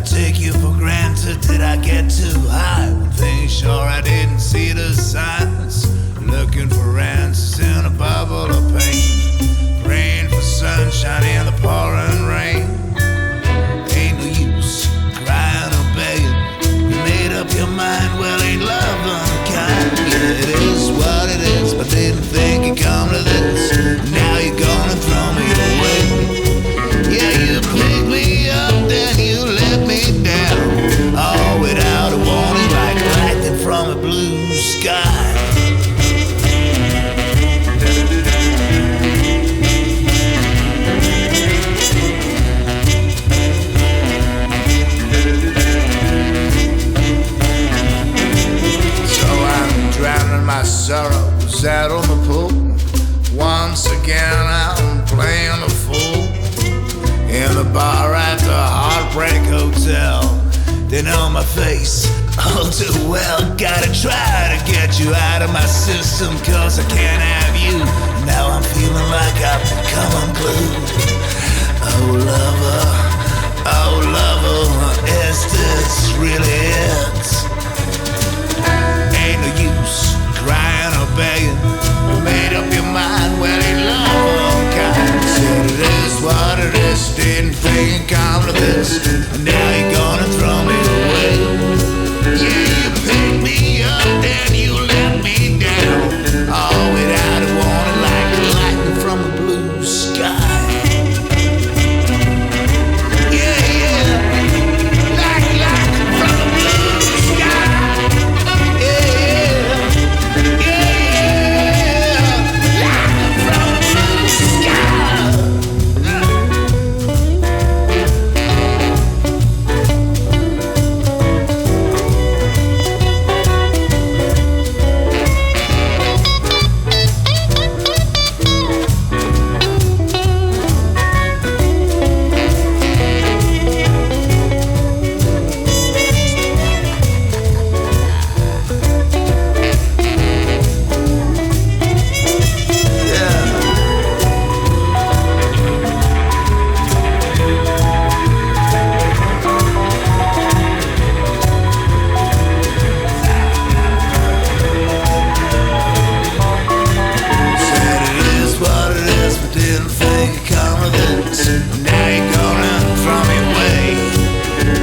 take you for granted? Did I get too high? One thing sure, I didn't see the signs. Looking for answers in a bubble of pain, praying for sunshine in the pouring rain. Ain't no use crying or begging. You made up your mind, well, ain't love unkind. Yeah, it is what it is, but didn't think it'd come to this. Now you're gonna throw me away. Yeah, you picked me up, then you let me down, all without a warning, like lightning from a blue sky. So I'm drowning my sorrows out on the pool. Once again I'm playing the fool in the bar at the Heartbreak Hotel. They know my face all too well. Gotta try to get you out of my system, cause I can't have you. Now I'm feeling like I've become unglued. Oh lover, is this really it? Ain't no use crying or begging. You made up your mind, well, ain't love unkind. Said it is what it is, didn't think it'd come to this. Now you're gonna throw me away. Yeah, you picked me up, then you let me down, all without a warning, like lightning from a blue sky. Yeah, yeah, like lightning from a blue sky. Yeah, yeah, lightning from a blue sky. Now you're gonna throw me away.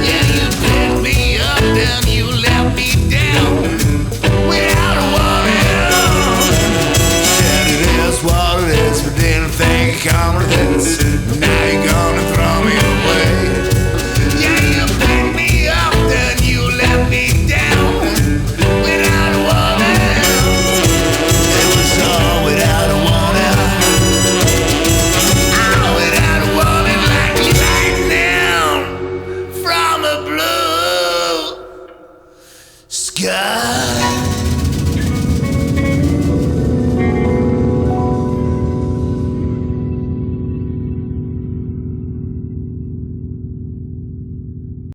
Yeah, you picked me up, then you let me down, without a warning. Said it is what it is, but didn't think it'd come to this. Now you're gonna throw me away. Yeah, you picked me up, then you let me down, without a warning. It was all without a warning. From a blue sky.